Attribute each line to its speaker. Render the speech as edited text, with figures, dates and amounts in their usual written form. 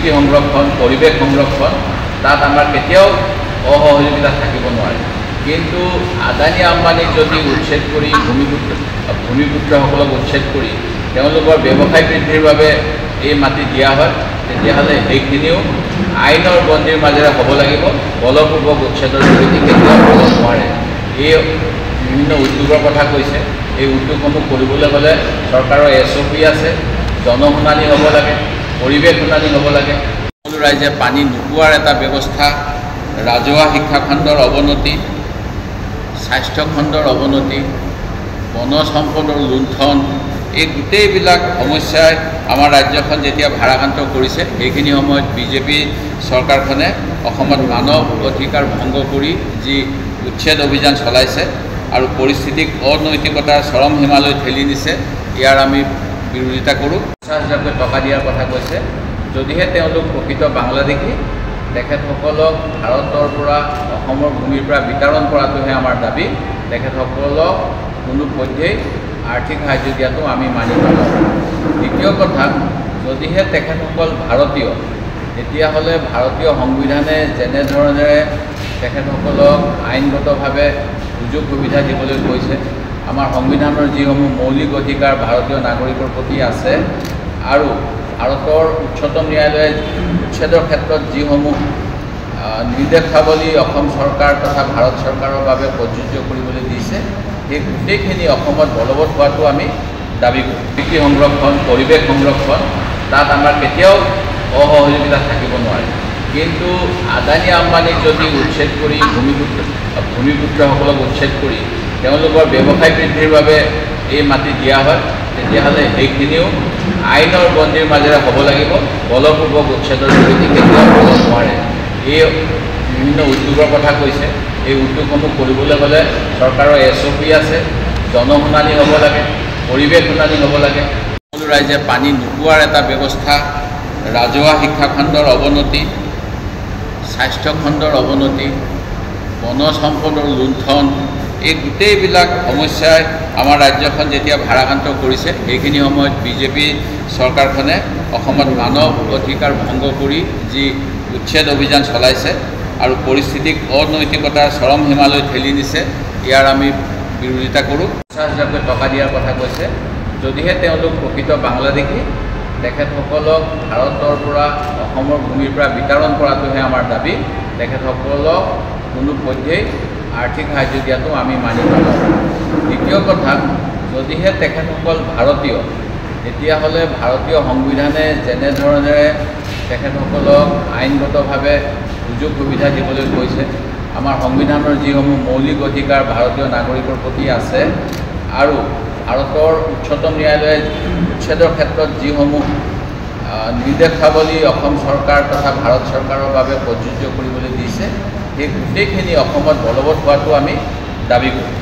Speaker 1: প্ৰকৃতি সংৰক্ষণ পৰিৱেশ সংৰক্ষণ তাত আমাৰ কেতিয়াও অসহযোগিতা থাকিব নোৱাৰে। কিন্তু আদানী আম্বানীক যদি উচ্ছেদ কৰি ভূমিপুত্ৰসকলক উচ্ছেদ কৰি তেওঁলোকৰ ব্যৱসায় বৃদ্ধিৰ বাবে এই মাটি দিয়া হয়, তেতিয়াহ'লে সেইখিনিও আইনৰ বন্দীৰ মাজেৰে হ'ব লাগিব। বলপূৰ্বক উচ্ছেদৰ জৰিয়তে কেতিয়াও হ'ব নোৱাৰে। এই বিভিন্ন উদ্যোগৰ কথা কৈছে, এই উদ্যোগসমূহ কৰিবলৈ হ'লে চৰকাৰৰ SOP আছে, জনশুনানি হ'ব লাগে, পৰিৱেশ শুনানি হ'ব লাগে। সকলো ৰাইজে পানী নোপোৱাৰ এটা ব্যৱস্থা, ৰাজহুৱা শিক্ষা খণ্ডৰ অৱনতি, স্বাস্থ্য খণ্ডৰ অৱনতি, বনজ সম্পদৰ লুণ্ঠন, এই গোটেইবিলাক সমস্যাই আমাৰ ৰাজ্যখন যেতিয়া ভাৰাক্ৰান্ত কৰিছে, সেইখিনি সময়ত বিজেপি চৰকাৰখনে অসমত মানৱ অধিকাৰ ভংগ কৰি যি উচ্ছেদ অভিযান চলাইছে আৰু পৰিস্থিতিক অনৈতিকতাৰ চৰম সীমালৈ ঠেলি নিছে, ইয়াৰ আমি বিৰোধিতা কৰোঁ। 50,000 টকা দিয়াৰ কথা কৈছে। যদিহে তেওঁলোক প্ৰকৃত বাংলাদেশী, তেখেতসকলক ভাৰতৰ পৰা অসমৰ ভূমিৰ পৰা বিতৰণ কৰাটোহে আমাৰ দাবী। তেখেতসকলক কোনোপধ্যেই আৰ্থিক সাহায্য দিয়াটো আমি মানি নলওঁ। দ্বিতীয় কথা, যদিহে তেখেতসকল ভাৰতীয়, তেতিয়াহ'লে ভাৰতীয় সংবিধানে যেনেধৰণেৰে তেখেতসকলক আইনগতভাৱে সুযোগ সুবিধা দিবলৈ কৈছে, আমাৰ সংবিধানৰ যিসমূহ মৌলিক অধিকাৰ ভাৰতীয় নাগৰিকৰ প্ৰতি আছে আৰু ভাৰতৰ উচ্চতম ন্যায়ালয়ে উচ্ছেদৰ ক্ষেত্ৰত যিসমূহ নিৰ্দেশাৱলী অসম চৰকাৰ তথা ভাৰত চৰকাৰৰ বাবে প্ৰযোজ্য কৰিবলৈ দিছে, সেই গোটেইখিনি অসমত বলবৎ হোৱাটো আমি দাবী কৰোঁ। প্ৰকৃতি সংৰক্ষণ পৰিৱেশ সংৰক্ষণ তাত আমাৰ কেতিয়াও অসহযোগিতা থাকিব নোৱাৰে। কিন্তু আদানী আম্বানীক যদি উচ্ছেদ কৰি ভূমিপুত্ৰসকলক উচ্ছেদ কৰি তেওঁলোকৰ ব্যৱসায় বৃদ্ধিৰ বাবে এই মাটি দিয়া হয়, তেতিয়াহ'লে সেইখিনিও আইনৰ বন্দীৰ মাজেৰে হ'ব লাগিব। বলপূৰ্বক উচ্ছেদৰ জৰিয়তে কেতিয়াও হ'ব নোৱাৰে। এই বিভিন্ন উদ্যোগৰ কথা কৈছে, এই উদ্যোগসমূহ কৰিবলৈ হ'লে চৰকাৰৰ SOP আছে, জনশুনানি হ'ব লাগে, পৰিৱেশ শুনানি হ'ব লাগে। সকলো ৰাইজে পানী নোপোৱাৰ এটা ব্যৱস্থা, ৰাজহুৱা শিক্ষা খণ্ডৰ অৱনতি, স্বাস্থ্য খণ্ডৰ অৱনতি, বনজ সম্পদৰ লুণ্ঠন, এই গোটেইবিলাক সমস্যাই আমাৰ ৰাজ্যখন যেতিয়া ভাৰাক্ৰান্ত কৰিছে, সেইখিনি সময়ত বিজেপি চৰকাৰখনে অসমত মানৱ অধিকাৰ ভংগ কৰি যি উচ্ছেদ অভিযান চলাইছে আৰু পৰিস্থিতিক অনৈতিকতাৰ চৰম সীমালৈ ঠেলি নিছে, ইয়াৰ আমি বিৰোধিতা কৰোঁ। 50,000 টকা দিয়াৰ কথা কৈছে। যদিহে তেওঁলোক প্ৰকৃত বাংলাদেশী, তেখেতসকলক ভাৰতৰ পৰা অসমৰ ভূমিৰ পৰা বিতৰণ কৰাটোহে আমাৰ দাবী। তেখেতসকলক কোনোপধ্যেই আৰ্থিক সাহায্য দিয়াটো আমি মানি নলওঁ। দ্বিতীয় কথা, যদিহে তেখেতসকল ভাৰতীয়, তেতিয়াহ'লে ভাৰতীয় সংবিধানে যেনেধৰণেৰে তেখেতসকলক আইনগতভাৱে সুযোগ সুবিধা দিবলৈ কৈছে, আমাৰ সংবিধানৰ যিসমূহ মৌলিক অধিকাৰ ভাৰতীয় নাগৰিকৰ প্ৰতি আছে আৰু ভাৰতৰ উচ্চতম ন্যায়ালয়ে উচ্ছেদৰ ক্ষেত্ৰত যিসমূহ নিৰ্দেশাৱলী অসম চৰকাৰ তথা ভাৰত চৰকাৰৰ বাবে প্ৰযোজ্য কৰিবলৈ দিছে, সেই গোটেইখিনি অসমত বলবৎ হোৱাটো আমি দাবী কৰোঁ।